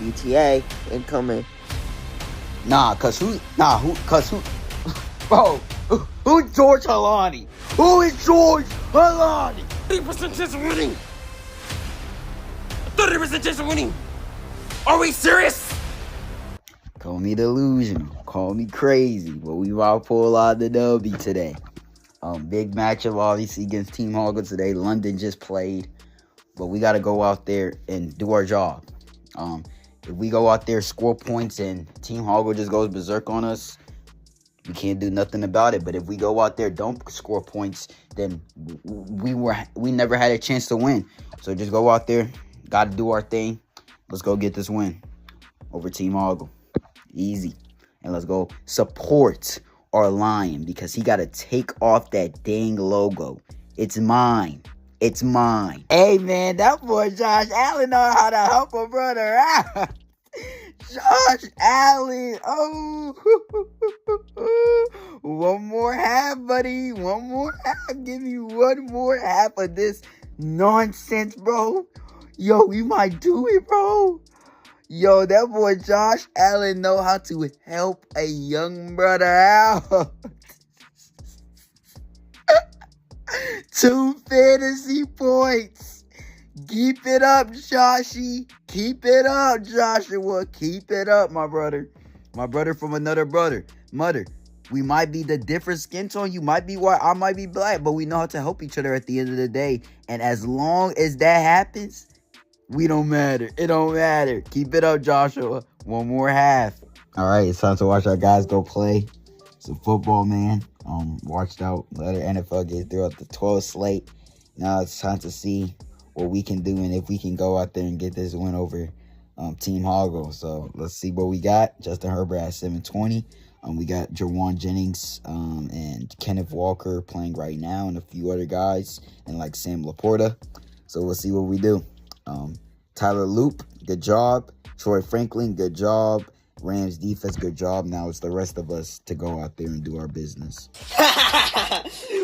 ETA incoming. Bro, who's George Halani? Who is George Halani? 30% chance of winning. 30% chance of winning. Are we serious? Call me delusional, call me crazy, but we about to pull out the W today. Big matchup obviously against Team Hoggle today. London just played, but we got to go out there and do our job. If we go out there, score points, and Team Hoggle just goes berserk on us, we can't do nothing about it. But if we go out there, don't score points, then we never had a chance to win. So just go out there, got to do our thing. Let's go get this win over Team Hoggle. Easy. And let's go support our lion because he got to take off that dang logo. It's mine. It's mine. Hey, man, that boy Josh Allen know how to help a brother out. Josh Allen. Oh. One more half, buddy. One more half. Give me one more half of this nonsense, bro. Yo, we might do it, bro. Yo, that boy Josh Allen know how to help a young brother out. 2 fantasy points. Keep it up, Joshy. Keep it up, Joshua. Keep it up, my brother. My brother from another brother. Mother, we might be the different skin tone. You might be white, I might be black, but we know how to help each other at the end of the day. And as long as that happens, we don't matter. It don't matter. Keep it up, Joshua. One more half. All right, it's time to watch our guys go play some football, man. Watched out the other NFL games throughout the 12 slate. Now it's time to see what we can do and if we can go out there and get this win over Team Hoggle. So let's see what we got. Justin Herbert at 720. We got Jawan Jennings and Kenneth Walker playing right now and a few other guys and like Sam Laporta. So we'll see what we do. Tyler Loop, good job. Troy Franklin, good job. Rams defense, good job. Now it's the rest of us to go out there and do our business.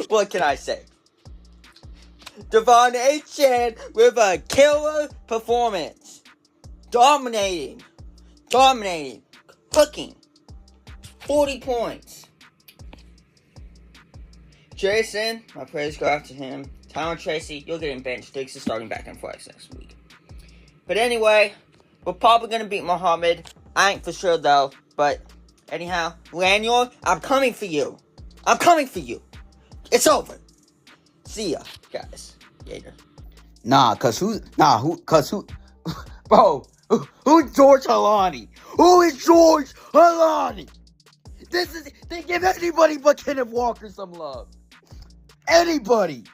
What can I say? Devon Chan with a killer performance. Dominating. Cooking. 40 points. Jason, my praise go out to him. Tyron Tracy, you're getting benched. Diggs is starting back in flex next week. But anyway, we're probably going to beat Muhammad. I ain't for sure, though. But anyhow, Lanyard, I'm coming for you. It's over. See ya, guys. Later. Bro, who's George Halani? Who is George Halani? They give anybody but Kenneth Walker some love. Anybody.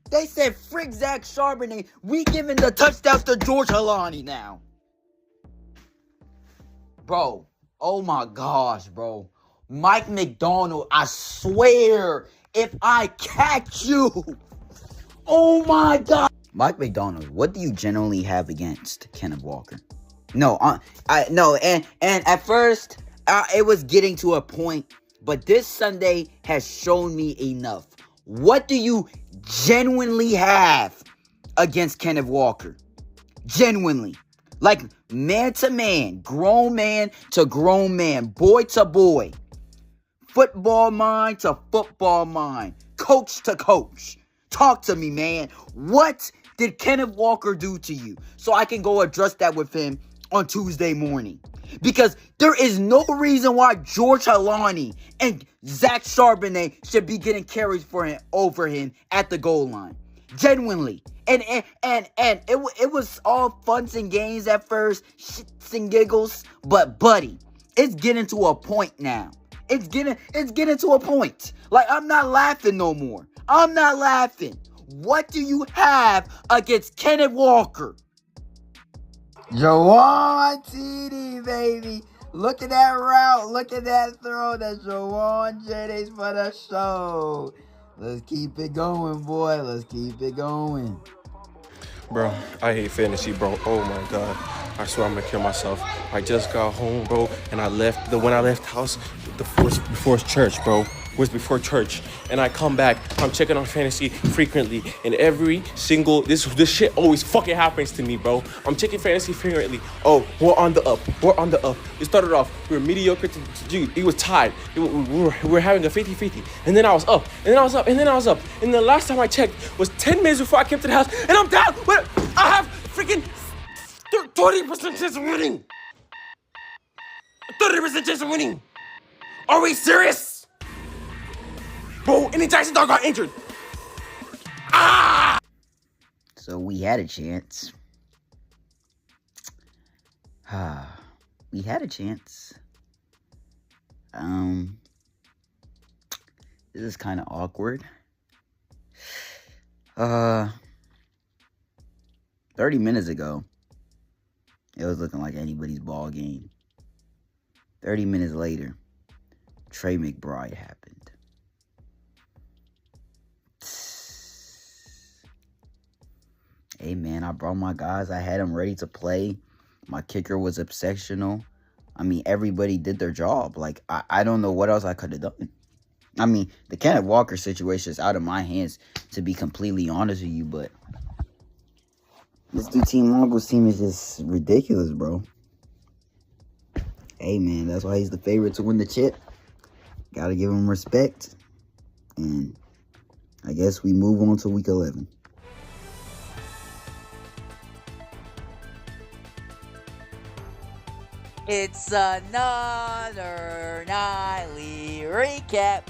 They said, frick Zach Charbonnet. We giving the touchdowns to George Halani now. Bro, oh my gosh, bro. Mike McDonald, I swear, if I catch you. Oh my God. Mike McDonald, what do you generally have against Kenneth Walker? No, and at first, it was getting to a point, but this Sunday has shown me enough. What do you genuinely have against Kenneth Walker? Genuinely. Like man to man, grown man to grown man, boy to boy. Football mind to football mind. Coach to coach. Talk to me, man. What did Kenneth Walker do to you? So I can go address that with him on Tuesday morning. Because there is no reason why George Halani and Zach Charbonnet should be getting carries for him over him at the goal line. Genuinely. And it was all funs and games at first, shits and giggles. But buddy, it's getting to a point now. It's getting to a point. Like, I'm not laughing no more. I'm not laughing. What do you have against Kenneth Walker? Jawan TD, baby. Look at that route. Look at that throw. That's Jawan Jennings for the show. Let's keep it going, boy. Let's keep it going. Bro, I hate fantasy, bro. Oh my God. I swear I'm gonna kill myself. I just got home, bro, and when I left house, the first church, bro. was before church, and I come back. I'm checking on fantasy frequently, and every single this shit always fucking happens to me, bro. I'm checking fantasy frequently. Oh, we're on the up. We're on the up. It started off we were mediocre to dude. It was tied. We were having a 50-50, and then I was up, and then I was up, and then I was up. And the last time I checked was 10 minutes before I came to the house, and I'm down. What? I have freaking 30% chance of winning. 30% chance of winning. Are we serious? Bro, and then Jackson Dog got injured. So we had a chance. We had a chance. This is kind of awkward. 30 minutes ago, it was looking like anybody's ball game. 30 minutes later, Trey McBride happened. Hey man, I brought my guys. I had them ready to play. My kicker was exceptional. I mean, everybody did their job. Like, I don't know what else I could have done. I mean, the Kenneth Walker situation is out of my hands, to be completely honest with you, but this dude Team Mongols team is just ridiculous, bro. Hey man, that's why he's the favorite to win the chip. Gotta give him respect. And I guess we move on to week 11. It's another nightly recap.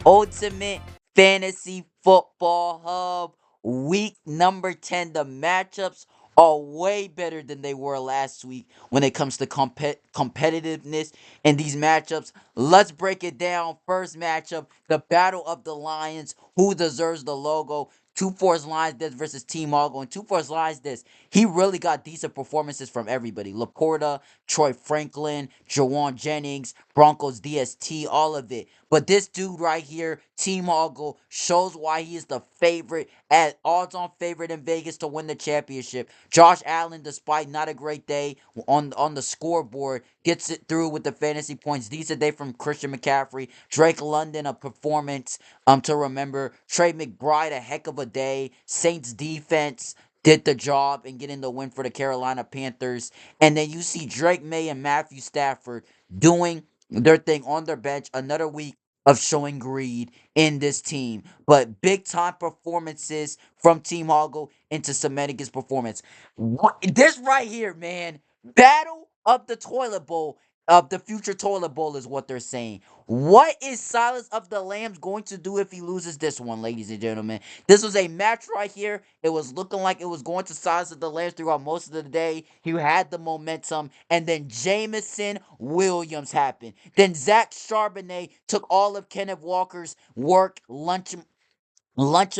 Ultimate Fantasy Football Hub. Week number 10. The matchups are way better than they were last week when it comes to competitiveness in these matchups. Let's break it down. First matchup, the Battle of the Lions. Who deserves the logo? 2-4's Lions this versus Team Argo. And 2-4's Lions this. He really got decent performances from everybody. Laporta, Troy Franklin, Jawan Jennings, Broncos DST, all of it. But this dude right here, Team Argo, shows why he is the favorite, at odds-on favorite in Vegas to win the championship. Josh Allen, despite not a great day on the scoreboard, gets it through with the fantasy points. Decent day from Christian McCaffrey. Drake London, a performance to remember. Trey McBride, a heck of a day. Saints defense did the job and getting the win for the Carolina Panthers. And then you see Drake May and Matthew Stafford doing their thing on their bench. Another week of showing greed in this team. But big time performances from Team Hoggle into Semetic's performance. This right here, man. Battle of the toilet bowl. Of the future toilet bowl is what they're saying. What is Silence of the Lambs going to do if he loses this one, ladies and gentlemen? This was a match right here. It was looking like it was going to Silence of the Lambs throughout most of the day. He had the momentum. And then Jamison Williams happened. Then Zach Charbonnet took all of Kenneth Walker's work, lunch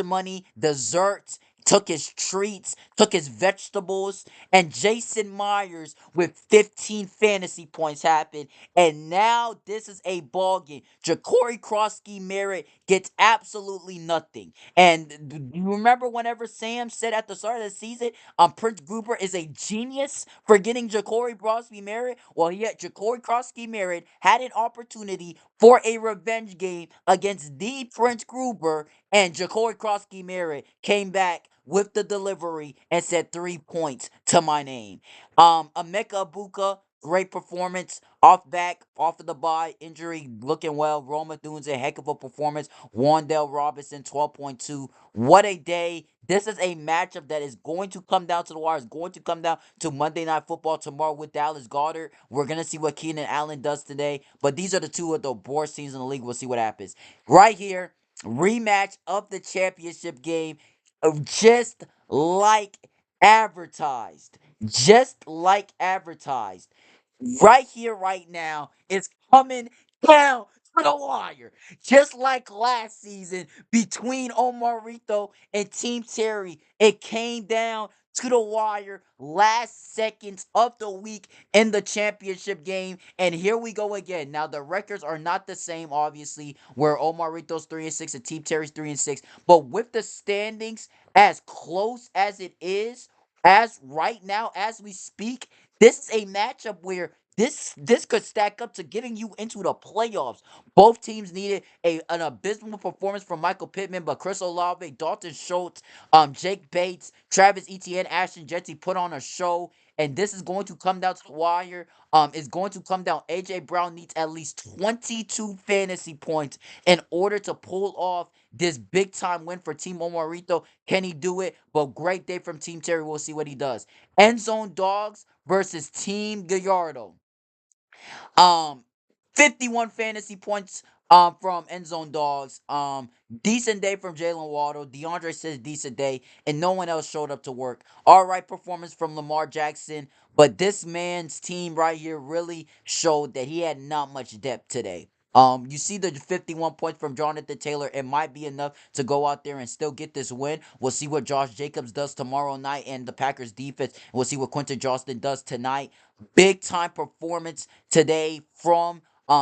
money, desserts, took his treats, took his vegetables, and Jason Myers with 15 fantasy points happened. And now this is a ball game. Ja'Cory Krosky Merritt gets absolutely nothing. And you remember whenever Sam said at the start of the season, Prince Gruber is a genius for getting Ja'Cory Krosky Merritt? Well, yet Ja'Cory Krosky Merritt had an opportunity for a revenge game against the Prince Gruber, and Ja'Cory Krosky Merritt came back with the delivery and said 3 points to my name. Emeka Buka, great performance. Off of the bye, injury, looking well. Roma Thunes, a heck of a performance. Wandale Robinson, 12.2. What a day. This is a matchup that is going to come down to the wire. It's going to come down to Monday Night Football tomorrow with Dallas Goddard. We're going to see what Keenan Allen does today. But these are the two of the worst teams in the league. We'll see what happens. Right here, rematch of the championship game, just like advertised. Just like advertised. Right here, right now, it's coming down to the wire. Just like last season between Omarito and Team Terry, it came down to the wire last seconds of the week in the championship game. And here we go again. Now the records are not the same, obviously, where Omarito's 3-6 and Team Terry's 3-6. But with the standings as close as it is, as right now, as we speak, this is a matchup where this could stack up to getting you into the playoffs. Both teams needed an abysmal performance from Michael Pittman, but Chris Olave, Dalton Schultz, Jake Bates, Travis Etienne, Ashton Jetty put on a show. And this is going to come down to the wire. It's going to come down. AJ Brown needs at least 22 fantasy points in order to pull off this big time win for Team Omarito. Can he do it? But great day from Team Terry. We'll see what he does. End zone dogs versus Team Gallardo. Um, 51 fantasy points from end zone dogs. Decent day from Jalen Waddle. DeAndre says decent day, and no one else showed up to work. All right, performance from Lamar Jackson, but this man's team right here really showed that he had not much depth today. You see the 51 points from Jonathan Taylor. It might be enough to go out there and still get this win. We'll see what Josh Jacobs does tomorrow night and the Packers defense. We'll see what Quentin Johnston does tonight. Big time performance today from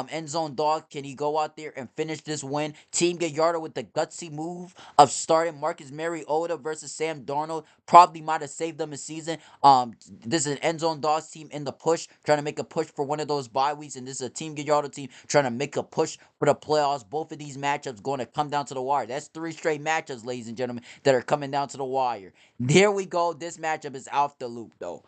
end zone dog. Can he go out there and finish this win? Team Gallardo with the gutsy move of starting Marcus Mariota versus Sam Darnold probably might have saved them a season. This is an end zone dogs team in the push, trying to make a push for one of those bye weeks, and this is a Team Gallardo team trying to make a push for the playoffs. Both of these matchups going to come down to the wire. That's three straight matchups, ladies and gentlemen, that are coming down to the wire. There we go. This matchup is off the loop though.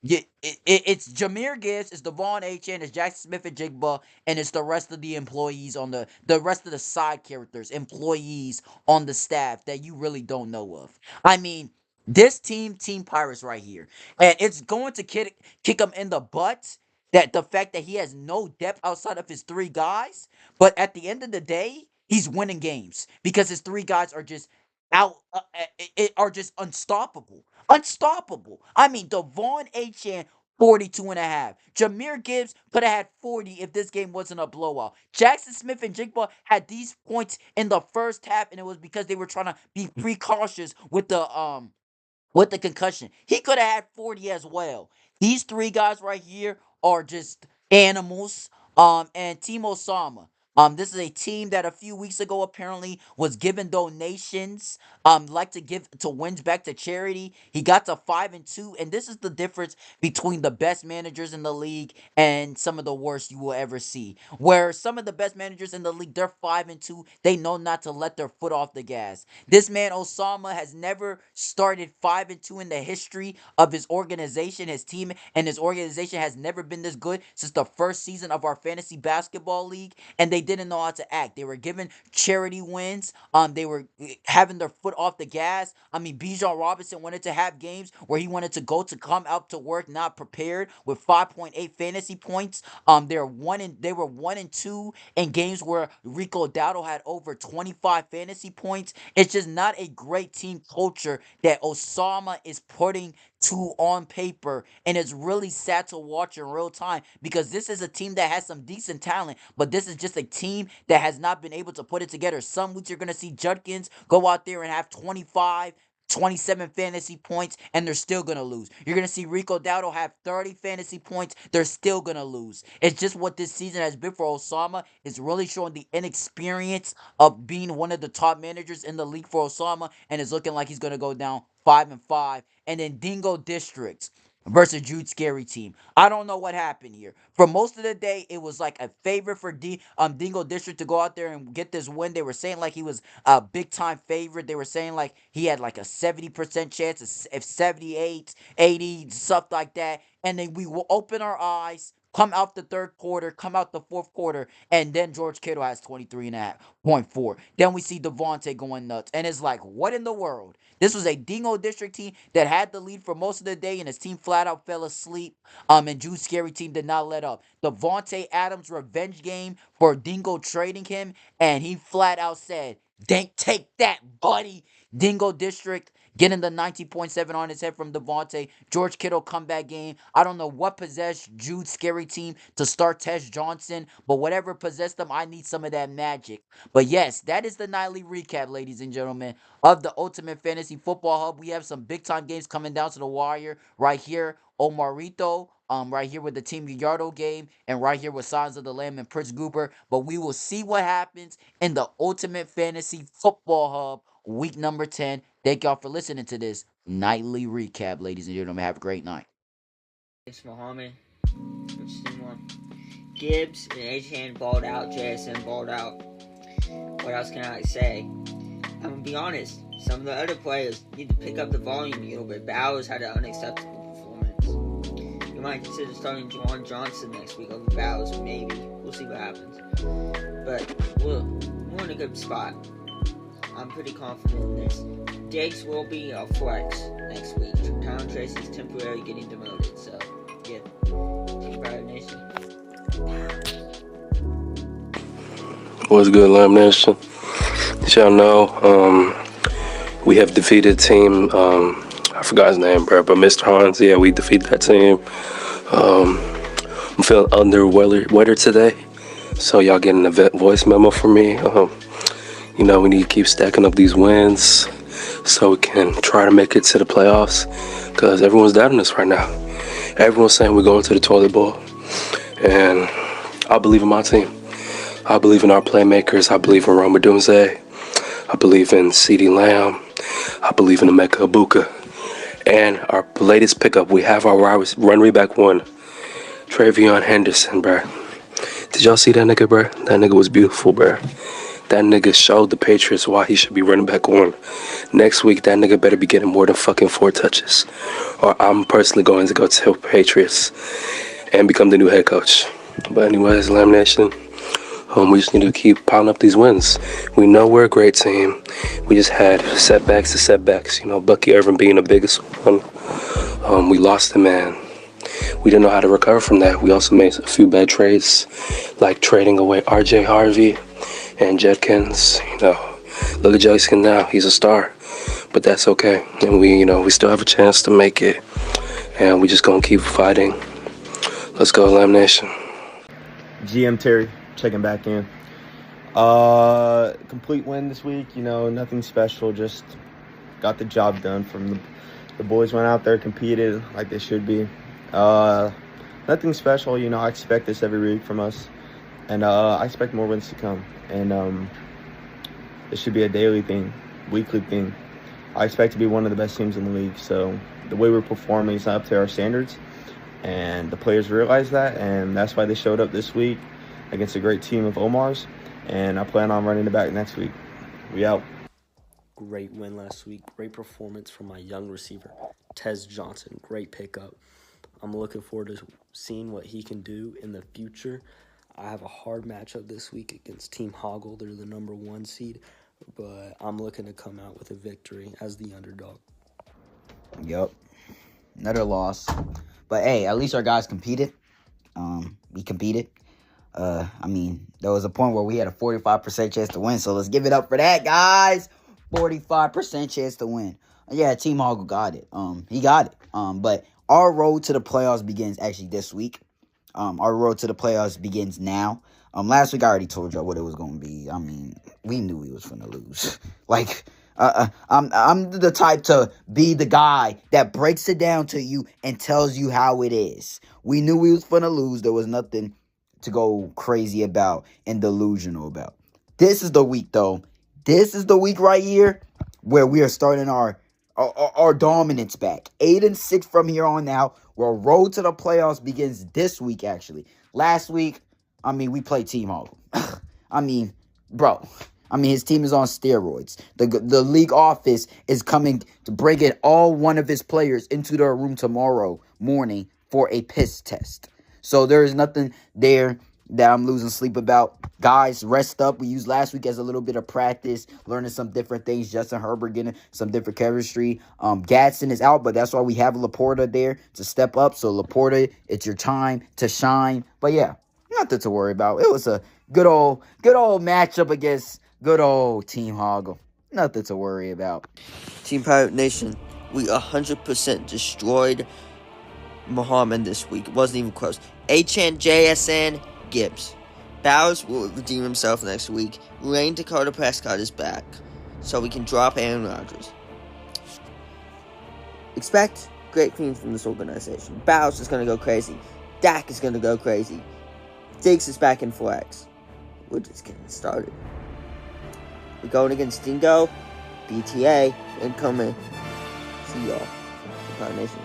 Yeah, it's Jameer Gibbs, it's Devon Achane, it's Jackson Smith and Jigba, and it's the rest of the employees on the rest of the side characters, employees on the staff that you really don't know of. I mean, this Team Pirates right here, and it's going to kick him in the butt that the fact that he has no depth outside of his three guys, but at the end of the day, he's winning games because his three guys are just are just unstoppable. Unstoppable. I mean, Devon Achane, 42 and a half. Jameer Gibbs could have had 40 if this game wasn't a blowout. Jackson Smith and Jigba had these points in the first half, and it was because they were trying to be precautious with the concussion. He could have had 40 as well. These three guys right here are just animals. And Timo Sama. This is a team that a few weeks ago apparently was given donations. Like to give to wins back to charity. He got to 5-2, and this is the difference between the best managers in the league and some of the worst you will ever see. Where some of the best managers in the league, they're 5-2. They know not to let their foot off the gas. This man Osama has never started 5-2 in the history of his organization, his team, and his organization has never been this good since the first season of our fantasy basketball league. And they didn't know how to act. They were given charity wins. They were having their foot off the gas. I mean, Bijan Robinson wanted to have games where he wanted to go to come out to work not prepared with 5.8 fantasy points. They were 1-2 in games where Rico Dowdle had over 25 fantasy points. It's just not a great team culture that Osama is putting to on paper, and it's really sad to watch in real time because this is a team that has some decent talent, but this is just a team that has not been able to put it together. Some weeks you're going to see Judkins go out there and have 25, 27 fantasy points, and they're still going to lose. You're going to see Rico Dowdle have 30 fantasy points. They're still going to lose. It's just what this season has been for Osama. It's really showing the inexperience of being one of the top managers in the league for Osama, and it's looking like he's going to go down 5-5. And then Dingo Districts versus Jude Scary team. I don't know what happened here. For most of the day, it was like a favorite for Dingo District to go out there and get this win. They were saying like he was a big time favorite. They were saying like he had like a 70% chance, if 78, 80, stuff like that. And then we will open our eyes, come out the third quarter, come out the fourth quarter, and then George Kittle has 23.5.4. Then we see Devontae going nuts. And it's like, what in the world? This was a Dingo District team that had the lead for most of the day, and his team flat out fell asleep. And Jude's scary team did not let up. Devontae Adams' revenge game for Dingo trading him, and he flat out said, "Dank, take that, buddy." Dingo District getting the 19.7 on his head from Devontae. George Kittle comeback game. I don't know what possessed Jude's scary team to start Tess Johnson, but whatever possessed them, I need some of that magic. But yes, that is the nightly recap, ladies and gentlemen, of the Ultimate Fantasy Football Hub. We have some big time games coming down to the wire right here. Omarito, right here with the Team Gallardo game, and right here with Signs of the Lamb and Prince Goober. But we will see what happens in the Ultimate Fantasy Football Hub week number 10. Thank y'all for listening to this nightly recap, ladies and gentlemen. Have a great night. It's Mohammed. Which team won? Gibbs and H-Han balled out. JSN balled out. What else can I say? I'm going to be honest. Some of the other players need to pick up the volume a little bit. Bowers had an unacceptable performance. You might consider starting Juwan Johnson next week over Bowers, maybe. We'll see what happens. But we're in a good spot. I'm pretty confident in this. Diggs will be a flex next week. Tyron Tracy's temporarily getting demoted, so yeah. Team Pride Nation. What's good, Lamb Nation? As y'all know, we have defeated team, I forgot his name, bro, but Mr. Hans, yeah, we defeated that team. I'm feeling under weather today, so y'all getting a voice memo from me. You know, we need to keep stacking up these wins so we can try to make it to the playoffs, because everyone's doubting us right now. Everyone's saying we're going to the toilet bowl, and I believe in my team. I believe in our playmakers. I believe in Roma Dunze. I believe in CeeDee Lamb. I believe in Emeka Ibuka. And our latest pickup, we have our runway back one, Travion Henderson, bro. Did y'all see that nigga, bro? That nigga was beautiful, bro. That nigga showed the Patriots why he should be running back one. Next week, that nigga better be getting more than fucking 4 touches. Or I'm personally going to go tell Patriots and become the new head coach. But anyways, Lamb Nation, we just need to keep piling up these wins. We know we're a great team. We just had setbacks to setbacks. You know, Bucky Irvin being the biggest one. We lost him, man. We didn't know how to recover from that. We also made a few bad trades, like trading away R.J. Harvey and Judkins. You know, look at Judkins now. He's a star. But that's okay. And we still have a chance to make it. And we just gonna keep fighting. Let's go, Lamb Nation. GM Terry checking back in. Complete win this week. You know, nothing special. Just got the job done from the boys. Went out there, competed like they should be. Nothing special. You know, I expect this every week from us, and I expect more wins to come. And it should be a daily thing, weekly thing. I expect to be one of the best teams in the league. So the way we're performing is not up to our standards, and the players realize that, and that's why they showed up this week against a great team of Oumar's, and I plan on running it back next week. We out. Great win last week. Great performance from my young receiver, Tez Johnson. Great pickup. I'm looking forward to seeing what he can do in the future. I have a hard matchup this week against Team Hoggle. They're the number 1 seed, but I'm looking to come out with a victory as the underdog. Yup. Another loss. But hey, at least our guys competed. We competed. There was a point where we had a 45% chance to win, so let's give it up for that, guys. 45% chance to win. Yeah, Team Hoggle got it. He got it. But our road to the playoffs begins actually this week. Our road to the playoffs begins now. Last week I already told y'all what it was going to be. We knew we was finna lose. I'm the type to be the guy that breaks it down to you and tells you how it is. We knew we was finna lose. There was nothing to go crazy about and delusional about. This is the week, though. This is the week right here where we are starting our dominance back. 8-6 from here on out. Our road to the playoffs begins this week, actually. Last week, we played Team Hoggle. His team is on steroids. The league office is coming to bring in all one of his players into their room tomorrow morning for a piss test. So there is nothing there that I'm losing sleep about. Guys, rest up. We used last week as a little bit of practice, learning some different things. Justin Herbert getting some different chemistry. Gadsden is out, but that's why we have Laporta there to step up. So Laporta, it's your time to shine. But yeah, nothing to worry about. It was a good old matchup against good old Team Hoggle. Nothing to worry about. Team Pirate Nation, we 100% destroyed Muhammad this week. It wasn't even close. HN, JSN, Gibbs. Bowers will redeem himself next week. Lane Dakota Prescott is back, so we can drop Aaron Rodgers. Expect great things from this organization. Bowers is going to go crazy. Dak is going to go crazy. Diggs is back in flex. We're just getting started. We're going against Dingo, BTA, incoming. See y'all. Nation.